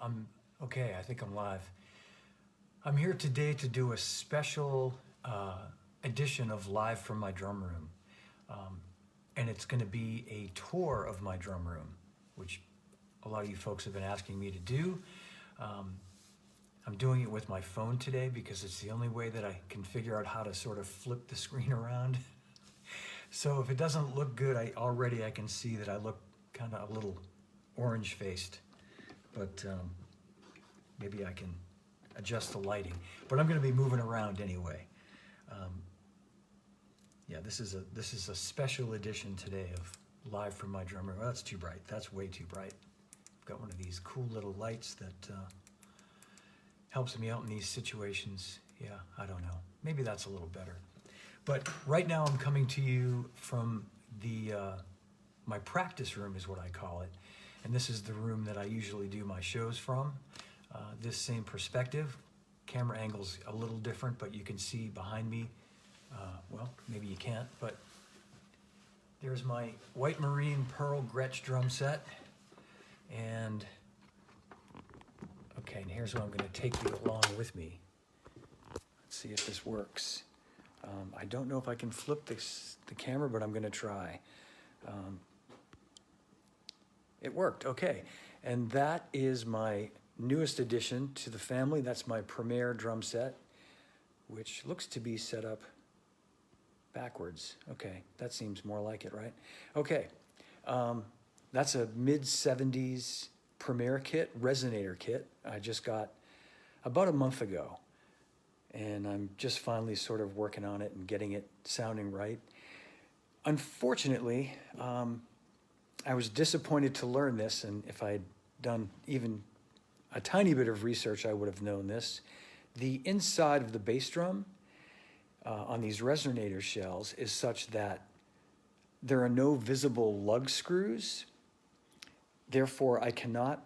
I'm okay. I think I'm live. I'm here today to do a special edition of Live from my drum room. And it's going to be a tour of my drum room, which a lot of you folks have been asking me to do. I'm doing it with my phone today because it's the only way that I can figure out how to sort of flip the screen around. So if it doesn't look good, I can see that I look kind of a little orange faced, but maybe I can adjust the lighting. But I'm going to be moving around anyway. Yeah, this is a special edition today of Live from my drum room. Oh, that's too bright. That's way too bright. I've got one of these cool little lights that helps me out in these situations. Yeah, I don't know. Maybe that's a little better. But right now I'm coming to you from the my practice room is what I call it. And this is the room that I usually do my shows from. This same perspective. Camera angle's a little different, but you can see behind me. Well, maybe you can't, but there's my white marine pearl Gretsch drum set. And okay, and here's what I'm going to take you along with me. Let's see if this works. I don't know if I can flip the camera, but I'm going to try. It worked, okay. And that is my newest addition to the family. That's my Premier drum set, which looks to be set up backwards. Okay, that seems more like it, right? Okay, that's a mid-70s Premier kit, resonator kit. I just got about a month ago, and I'm just finally sort of working on it and getting it sounding right. Unfortunately, I was disappointed to learn this, and if I had done even a tiny bit of research, I would have known this. The inside of the bass drum on these resonator shells is such that there are no visible lug screws. Therefore, I cannot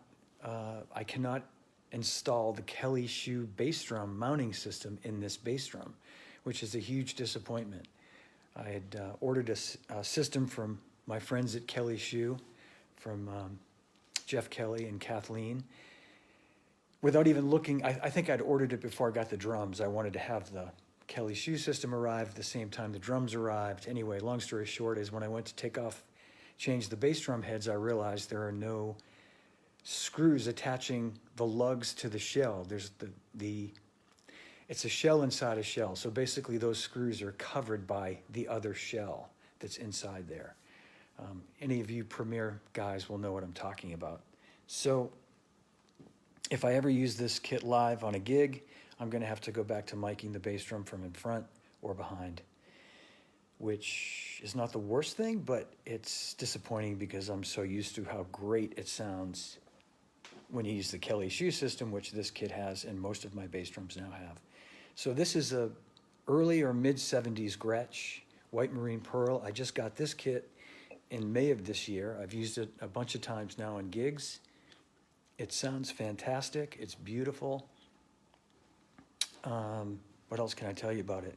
install the Kelly Shoe bass drum mounting system in this bass drum, which is a huge disappointment. I had ordered a system from my friends at Kelly Shoe, from Jeff Kelly and Kathleen. Without even looking, I think I'd ordered it before I got the drums. I wanted to have the Kelly Shoe system arrive at the same time the drums arrived. Anyway, long story short is when I went to change the bass drum heads, I realized there are no screws attaching the lugs to the shell. There's it's a shell inside a shell. So basically those screws are covered by the other shell that's inside there. Any of you Premier guys will know what I'm talking about. So if I ever use this kit live on a gig, I'm going to have to go back to miking the bass drum from in front or behind, which is not the worst thing, but it's disappointing because I'm so used to how great it sounds when you use the Kelly Shoe system, which this kit has and most of my bass drums now have. So this is a early or mid-70s Gretsch, white marine pearl. I just got this kit in May of this year. I've used it a bunch of times now in gigs. It sounds fantastic. It's beautiful. What else can I tell you about it?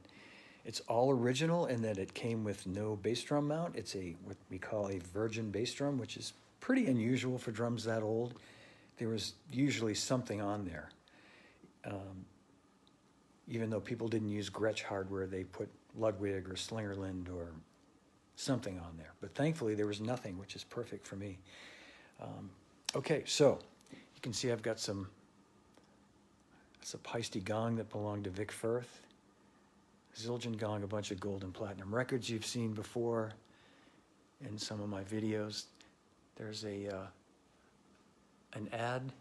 It's all original in that it came with no bass drum mount. It's what we call a virgin bass drum, which is pretty unusual for drums that old. There was usually something on there. Even though people didn't use Gretsch hardware, they put Ludwig or Slingerland or something on there. But thankfully there was nothing, which is perfect for me. Okay, so you can see I've got that's a Peisty gong that belonged to Vic Firth. Zildjian gong, a bunch of gold and platinum records you've seen before in some of my videos. There's an ad,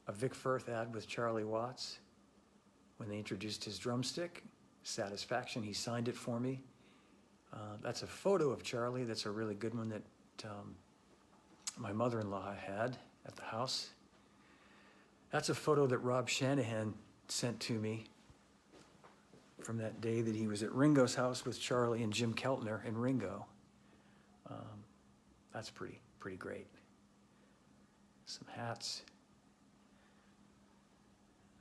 a Vic Firth ad with Charlie Watts when they introduced his drumstick, Satisfaction. He signed it for me. That's a photo of Charlie. That's a really good one that my mother-in-law had at the house. That's a photo that Rob Shanahan sent to me from that day that he was at Ringo's house with Charlie and Jim Keltner and Ringo. That's pretty great. Some hats.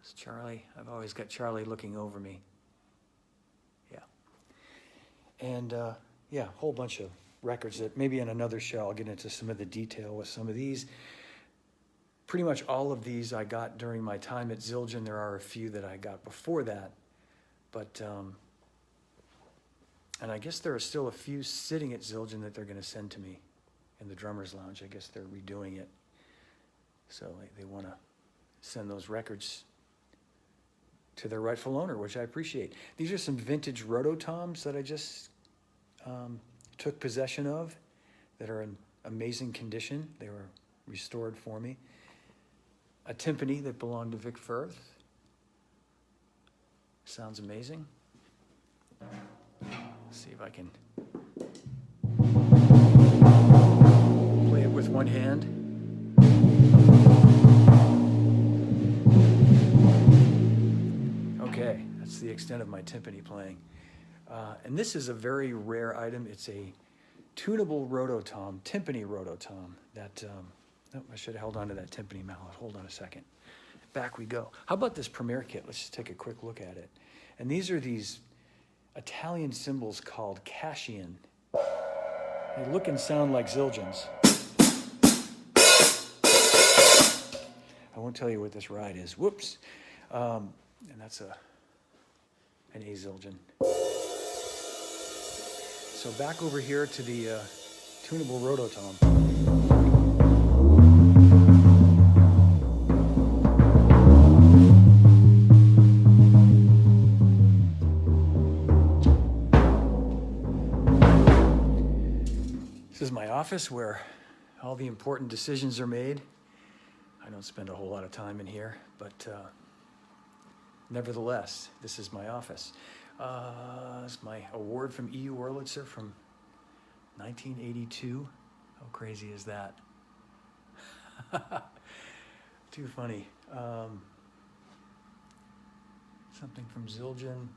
It's Charlie. I've always got Charlie looking over me. Yeah. And yeah, a whole bunch of records that maybe in another show I'll get into some of the detail with some of these. Pretty much all of these I got during my time at Zildjian. There are a few that I got before that, but and I guess there are still a few sitting at Zildjian that they're going to send to me in the drummer's lounge. I guess they're redoing it, so they want to send those records to their rightful owner, which I appreciate. These are some vintage rototoms that I just took possession of that are in amazing condition. They were restored for me. A timpani that belonged to Vic Firth. Sounds amazing. Let's see if I can play it with one hand. Okay, that's the extent of my timpani playing. And this is a very rare item. It's a tunable rototom, timpani rototom. That oh, I should have held on to that timpani mallet. Hold on a second. Back we go. How about this Premier kit? Let's just take a quick look at it. And these are these Italian cymbals called Cascian. They look and sound like Zildjians. I won't tell you what this ride is. Whoops. And that's an A Zildjian. So back over here to the tunable rototom. This is my office where all the important decisions are made. I don't spend a whole lot of time in here, but nevertheless, this is my office. It's my award from EU Wurlitzer from 1982. How crazy is that? Too funny. Something from Zildjian.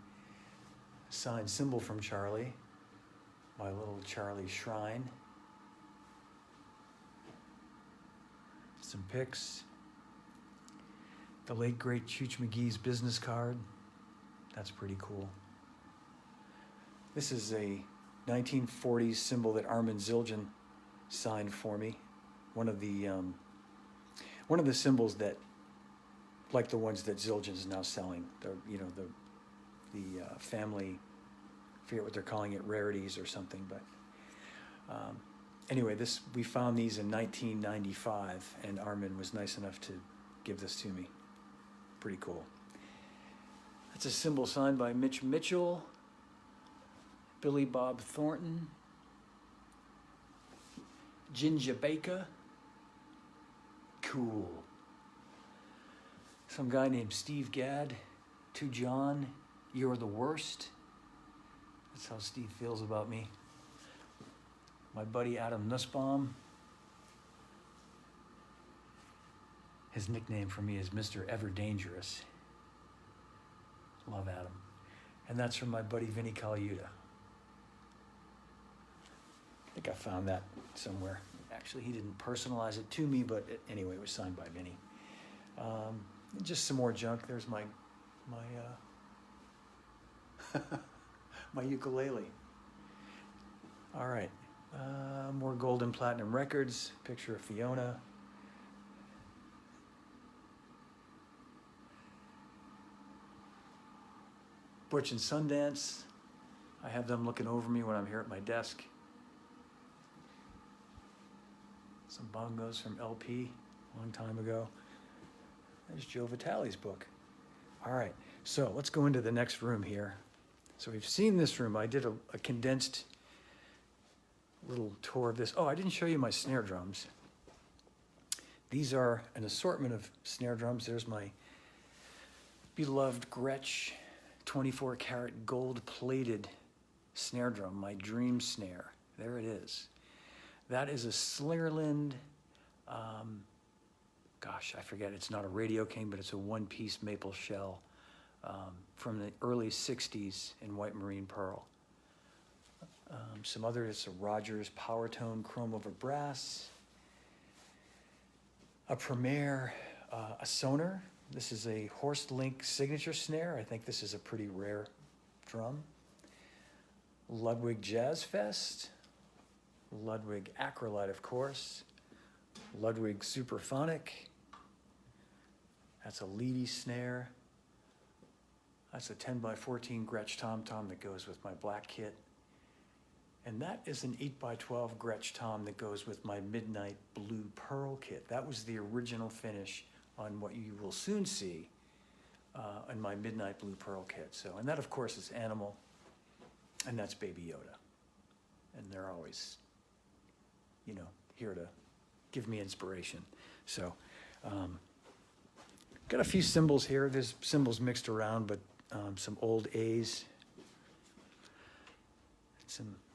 Signed cymbal from Charlie. My little Charlie shrine. Some pics. The late great Chooch McGee's business card. That's pretty cool. This is a 1940s cymbal that Armin Zildjian signed for me. One of the cymbals that, like the ones that Zildjian is now selling. The family, I forget what they're calling it, rarities or something. But anyway, we found these in 1995, and Armin was nice enough to give this to me. Pretty cool. That's a cymbal signed by Mitch Mitchell, Billy Bob Thornton, Ginger Baker. Cool. Some guy named Steve Gadd. To John, you're the worst. That's how Steve feels about me. My buddy Adam Nussbaum. His nickname for me is Mr. Ever Dangerous. Love Adam. And that's from my buddy Vinny Colaiuta. I think I found that somewhere. Actually, he didn't personalize it to me, but anyway, it was signed by Vinny. Just some more junk. There's my my ukulele. All right. More gold and platinum records. Picture of Fiona. Butch and Sundance. I have them looking over me when I'm here at my desk. Some bongos from LP a long time ago. There's Joe Vitale's book. All right, so let's go into the next room here. So we've seen this room. I did a condensed little tour of this. Oh, I didn't show you my snare drums. These are an assortment of snare drums. There's my beloved Gretsch 24 karat gold plated snare drum, my dream snare. There it is. That is a Slingerland, gosh, I forget, it's not a Radio King, but it's a one-piece maple shell from the early 60s in white marine pearl. Some other, it's a Rogers Power Tone chrome over brass. A Premier, a Sonar. This is a Horst Link signature snare. I think this is a pretty rare drum. Ludwig Jazz Fest. Ludwig Acrolite, of course. Ludwig Superphonic. That's a leady snare. That's a 10x14 Gretsch tom-tom that goes with my black kit. And that is an 8x12 Gretsch tom that goes with my Midnight Blue Pearl kit. That was the original finish on what you will soon see in my Midnight Blue Pearl kit. So, and that of course is Animal, and that's Baby Yoda. And they're always, you know, here to give me inspiration. So, got a few cymbals here. There's cymbals mixed around, but some old A's.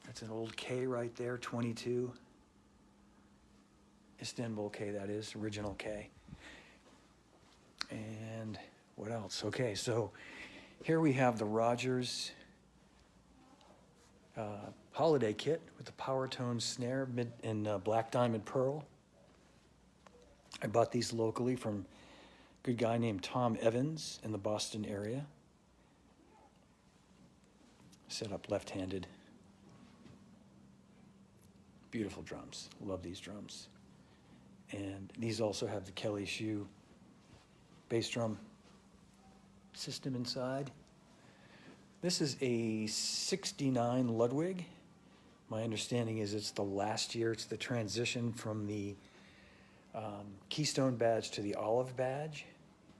That's an old K right there, 22. Istanbul K, that is, original K. And what else? Okay, so here we have the Rogers holiday kit with the Power Tone snare in black diamond pearl. I bought these locally from a good guy named Tom Evans in the Boston area. Set up left-handed. Beautiful drums. Love these drums. And these also have the Kelly Shoe bass drum system inside. This is a 69 Ludwig. My understanding is it's the last year. It's the transition from the Keystone badge to the Olive badge.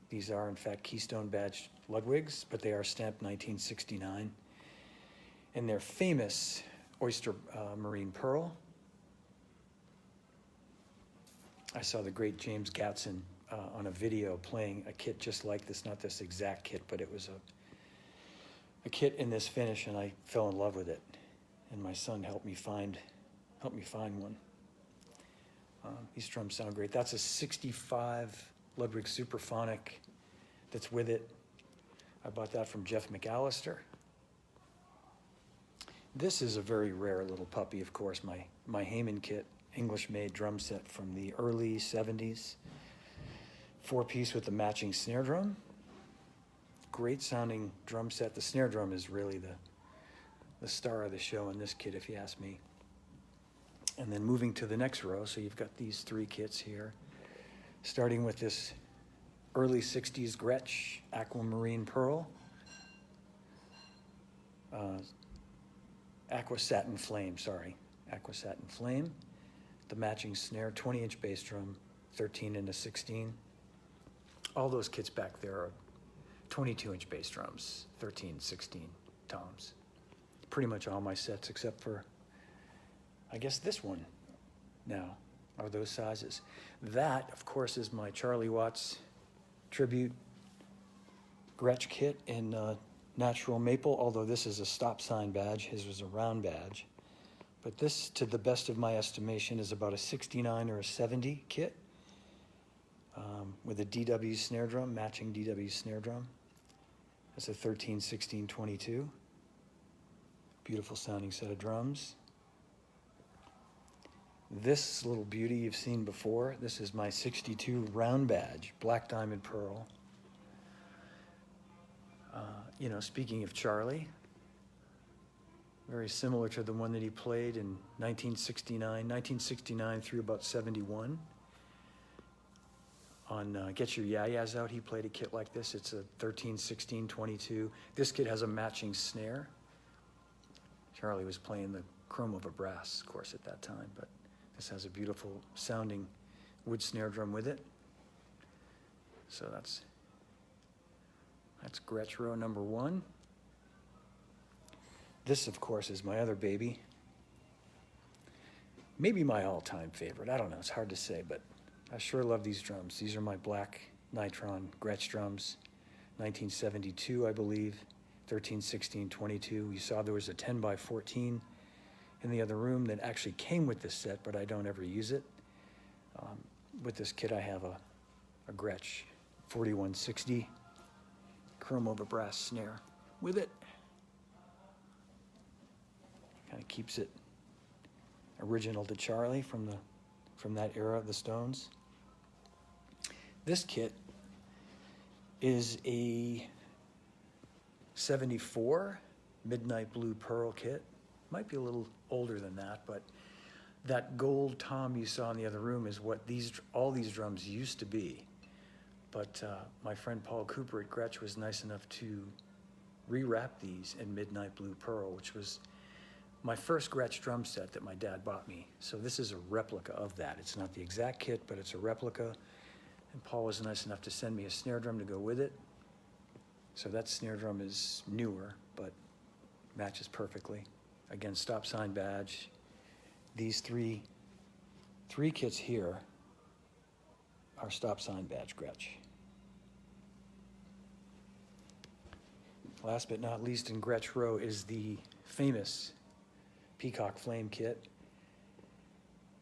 These are, in fact, Keystone badge Ludwigs, but they are stamped 1969. And they're famous oyster marine pearl. I saw the great James Gatson on a video playing a kit just like this, not this exact kit, but it was a kit in this finish, and I fell in love with it. And my son helped me find one. These drums sound great. That's a 65 Ludwig Superphonic that's with it. I bought that from Jeff McAllister. This is a very rare little puppy, of course, my Heyman kit, English-made drum set from the early 70s. 4-piece with the matching snare drum. Great sounding drum set. The snare drum is really the star of the show in this kit, if you ask me. And then moving to the next row, so you've got these 3 kits here, starting with this early 60s Gretsch Aquamarine Pearl. Aqua Satin Flame. The matching snare, 20-inch bass drum, 13 into 16. All those kits back there are 22-inch bass drums, 13, 16 toms. Pretty much all my sets except for, I guess, this one now are those sizes. That, of course, is my Charlie Watts tribute Gretsch kit in natural maple, although this is a stop sign badge. His was a round badge. But this, to the best of my estimation, is about a 69 or a 70 kit with a DW snare drum, matching DW snare drum. That's a 13, 16, 22. Beautiful sounding set of drums. This little beauty you've seen before. This is my 62 round badge, black diamond pearl. You know, speaking of Charlie, very similar to the one that he played in 1969 through about 71. On Get Your Ya-Ya's Out, he played a kit like this. It's a 13, 16, 22. This kit has a matching snare. Charlie was playing the chrome of a brass, of course, at that time, but this has a beautiful sounding wood snare drum with it. So that's Gretsch row number 1. This, of course, is my other baby. Maybe my all-time favorite. I don't know. It's hard to say, but I sure love these drums. These are my black Nitron Gretsch drums, 1972, I believe, 13, 16, 22. You saw there was a 10x14 in the other room that actually came with this set, but I don't ever use it. With this kit, I have a Gretsch 4160 chrome over brass snare with it. Kind of keeps it original to Charlie from that era of the Stones. This kit is a 74 Midnight Blue Pearl kit. Might be a little older than that, but that gold tom you saw in the other room is what all these drums used to be. But my friend Paul Cooper at Gretsch was nice enough to rewrap these in Midnight Blue Pearl, which was my first Gretsch drum set that my dad bought me. So this is a replica of that. It's not the exact kit, but it's a replica. And Paul was nice enough to send me a snare drum to go with it. So that snare drum is newer, but matches perfectly. Again, stop sign badge. These three kits here are stop sign badge Gretsch. Last but not least in Gretsch row is the famous Peacock Flame kit.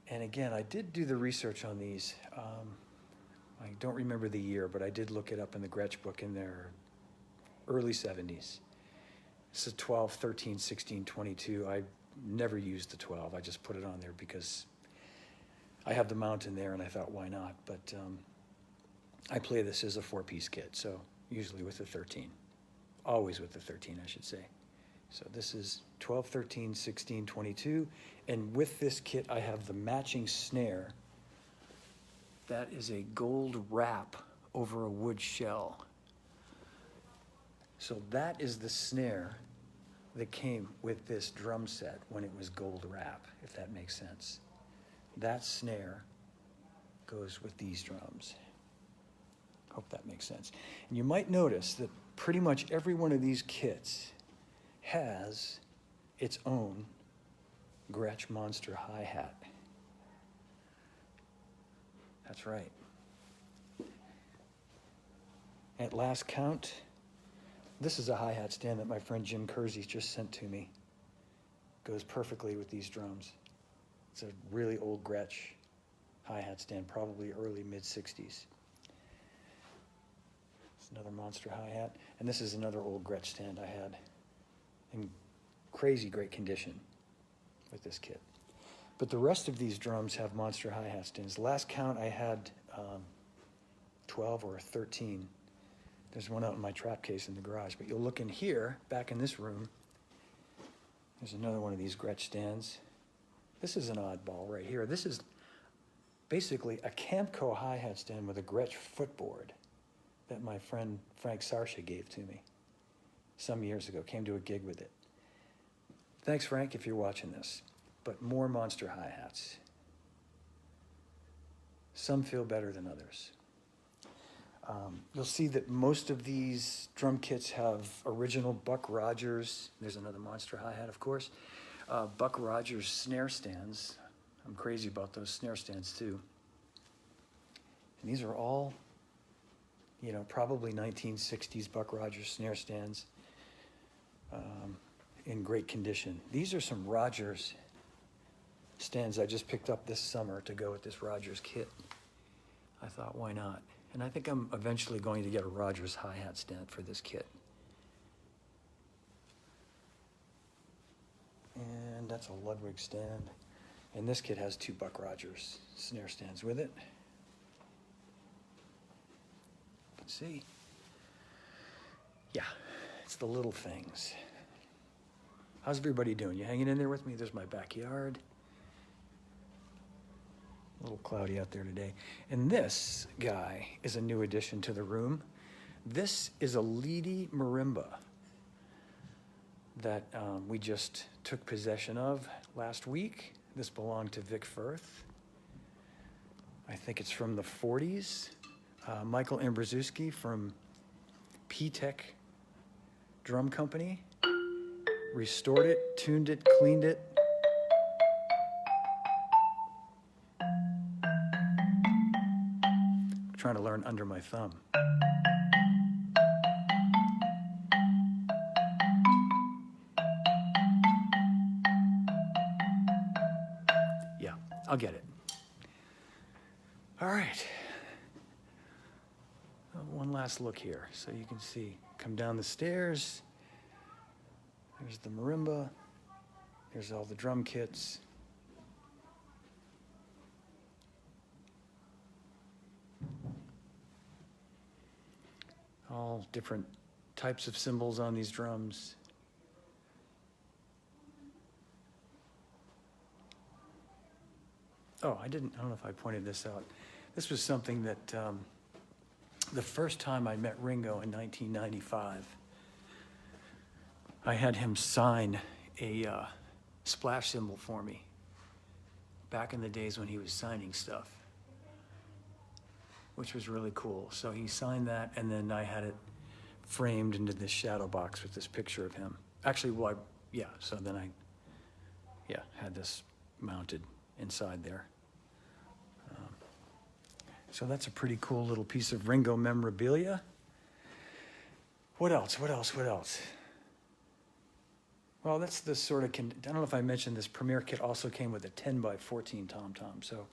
And again, I did do the research on these. I don't remember the year, but I did look it up in the Gretsch book in their early 70s. It's a 12, 13, 16, 22. I never used the 12. I just put it on there because I have the mount in there and I thought, why not? But I play this as a 4-piece kit, so usually with the 13. Always with the 13, I should say. So this is 12, 13, 16, 22. And with this kit, I have the matching snare. That is a gold wrap over a wood shell. So that is the snare that came with this drum set when it was gold wrap, if that makes sense. That snare goes with these drums. Hope that makes sense. And you might notice that pretty much every one of these kits has its own Gretsch Monster hi-hat. That's right. At last count, this is a hi-hat stand that my friend Jim Kersey just sent to me. Goes perfectly with these drums. It's a really old Gretsch hi-hat stand, probably early mid-60s. Another Monster hi-hat. And this is another old Gretsch stand I had in crazy great condition with this kit. But the rest of these drums have Monster hi-hat stands. Last count I had 12 or 13. There's one out in my trap case in the garage. But you'll look in here, back in this room, there's another one of these Gretsch stands. This is an oddball right here. This is basically a Camco hi-hat stand with a Gretsch footboard that my friend Frank Sarsha gave to me some years ago. Came to a gig with it. Thanks, Frank, if you're watching this. But more Monster hi-hats. Some feel better than others. You'll see that most of these drum kits have original Buck Rogers. There's another Monster hi-hat, of course. Buck Rogers snare stands. I'm crazy about those snare stands, too. And these are all, you know, probably 1960s Buck Rogers snare stands in great condition. These are some Rogers stands I just picked up this summer to go with this Rogers kit. I thought, why not? And I think I'm eventually going to get a Rogers hi-hat stand for this kit. And that's a Ludwig stand. And this kit has 2 Buck Rogers snare stands with it. Let's see. Yeah, it's the little things. How's everybody doing? You hanging in there with me? There's my backyard. A little cloudy out there today. And this guy is a new addition to the room. This is a Leedy marimba that we just took possession of last week. This belonged to Vic Firth. I think it's from the 40s. Michael Ambrzewski from P-Tech Drum Company restored it, tuned it, cleaned it. I'm trying to learn under my thumb. Yeah, I'll get it. All right. One last look here so you can see. Come down the stairs. There's the marimba. There's all the drum kits. All different types of cymbals on these drums. Oh, I don't know if I pointed this out. This was something that the first time I met Ringo in 1995, I had him sign a splash cymbal for me back in the days when he was signing stuff, which was really cool. So he signed that, and then I had it framed into this shadow box with this picture of him. Actually, so then I had this mounted inside there. So that's a pretty cool little piece of Ringo memorabilia. What else? Well, that's the sort of, I don't know if I mentioned this, Premier kit also came with a 10 by 14 tom-tom. So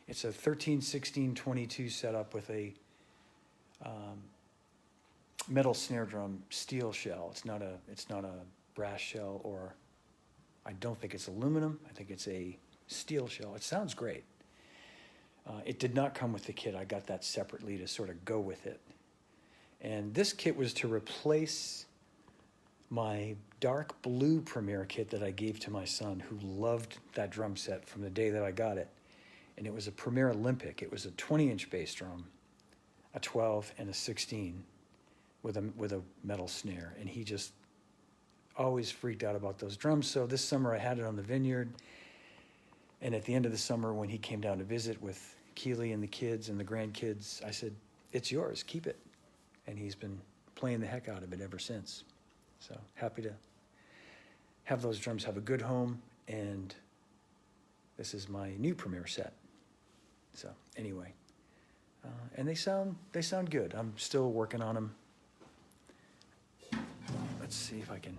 it's a 13, 16, 22 setup with a metal snare drum steel shell. It's not a brass shell, or I don't think it's aluminum. I think it's a steel shell. It sounds great. It did not come with the kit. I got that separately to sort of go with it. And this kit was to replace my dark blue Premier kit that I gave to my son, who loved that drum set from the day that I got it. And it was a Premier Olympic. It was a 20-inch bass drum, a 12 and a 16 with a metal snare. And he just always freaked out about those drums. So this summer I had it on the vineyard. And at the end of the summer, when he came down to visit with Keely and the kids and the grandkids, I said, "It's yours, keep it." And he's been playing the heck out of it ever since. So happy to have those drums have a good home. And this is my new Premier set. So anyway, and they sound good. I'm still working on them. Let's see if I can.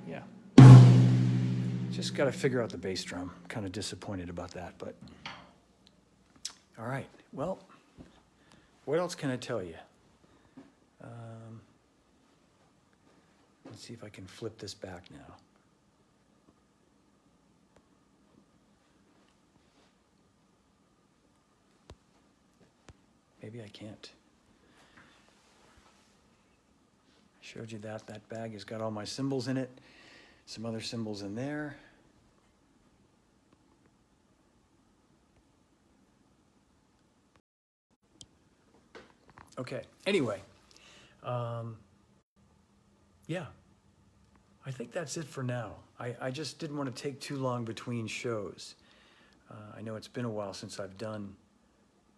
Yeah. Just got to figure out the bass drum. Kind of disappointed about that, but all right. Well, what else can I tell you? Let's see if I can flip this back now. Maybe I can't. I showed you that. That bag has got all my cymbals in it. Some other cymbals in there. Okay, anyway. Yeah, I think that's it for now. I just didn't want to take too long between shows. I know it's been a while since I've done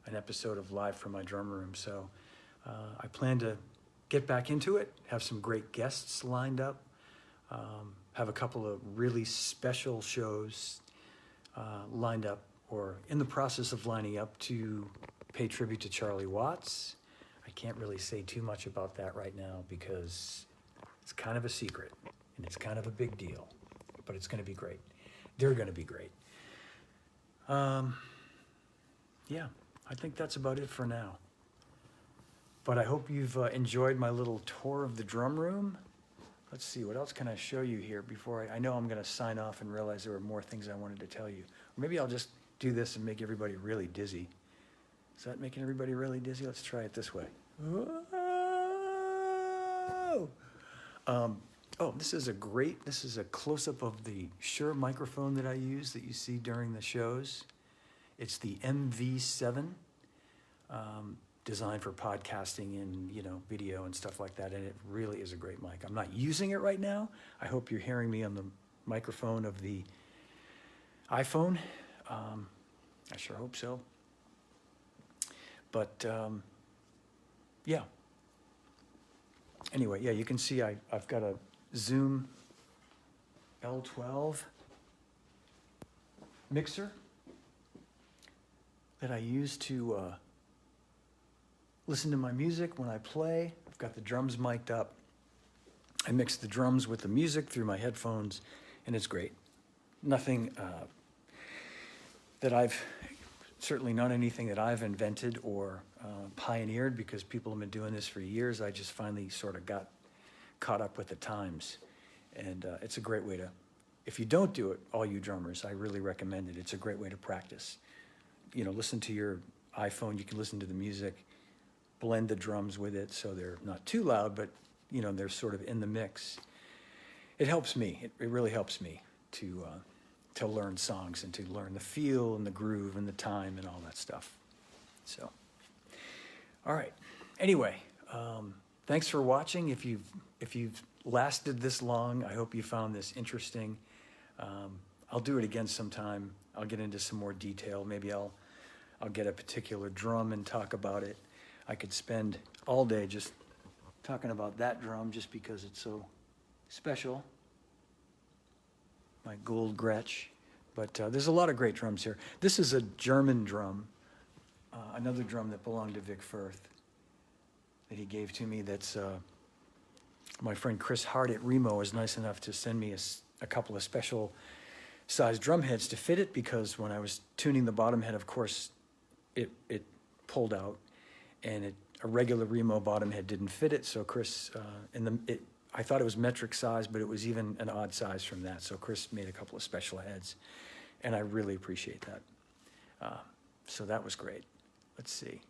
an episode of Live from my drum room, so I plan to get back into it, have some great guests lined up, have a couple of really special shows lined up or in the process of lining up to pay tribute to Charlie Watts. I can't really say too much about that right now because it's kind of a secret and it's kind of a big deal, but it's going to be great. They're going to be great. Yeah, I think that's about it for now. But I hope you've enjoyed my little tour of the drum room. Let's see, what else can I show you here before I know I'm going to sign off and realize there were more things I wanted to tell you. Or maybe I'll just do this and make everybody really dizzy. Is that making everybody really dizzy? Let's try it this way. Whoa! This is a close-up of the Shure microphone that I use that you see during the shows. It's the MV7, designed for podcasting and, video and stuff like that. And it really is a great mic. I'm not using it right now. I hope you're hearing me on the microphone of the iPhone. I sure hope so. But, yeah. Anyway, yeah, you can see I've got a Zoom L12 mixer that I use to listen to my music when I play. I've got the drums mic'd up. I mix the drums with the music through my headphones, and it's great. Nothing certainly not anything that I've invented or pioneered, because people have been doing this for years. I just finally sort of got caught up with the times. And it's a great way to, if you don't do it, all you drummers, I really recommend it. It's a great way to practice. Listen to your iPhone, you can listen to the music, blend the drums with it so they're not too loud, but they're sort of in the mix. It helps me, it really helps me. to learn songs and to learn the feel and the groove and the time and all that stuff. So, all right. Anyway, thanks for watching. If you've lasted this long, I hope you found this interesting. I'll do it again sometime. I'll get into some more detail. Maybe I'll get a particular drum and talk about it. I could spend all day just talking about that drum just because it's so special. My gold Gretsch. But there's a lot of great drums here. This is a German drum, another drum that belonged to Vic Firth that he gave to me. That's my friend Chris Hart at Remo was nice enough to send me a couple of special size drum heads to fit it, because when I was tuning the bottom head, of course, it pulled out, and a regular Remo bottom head didn't fit it. So Chris, I thought it was metric size, but it was even an odd size from that. So Chris made a couple of special heads, and I really appreciate that. So that was great. Let's see.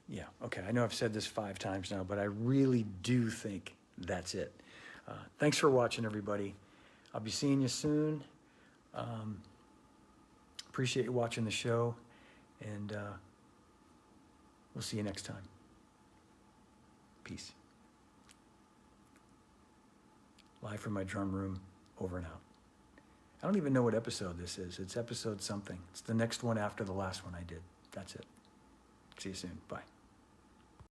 Yeah, okay, I know I've said this 5 times now, but I really do think that's it. Thanks for watching, everybody. I'll be seeing you soon. Appreciate you watching the show, and we'll see you next time. Peace. Live from my drum room, over and out. I don't even know what episode this is. It's episode something. It's the next one after the last one I did. That's it. See you soon. Bye.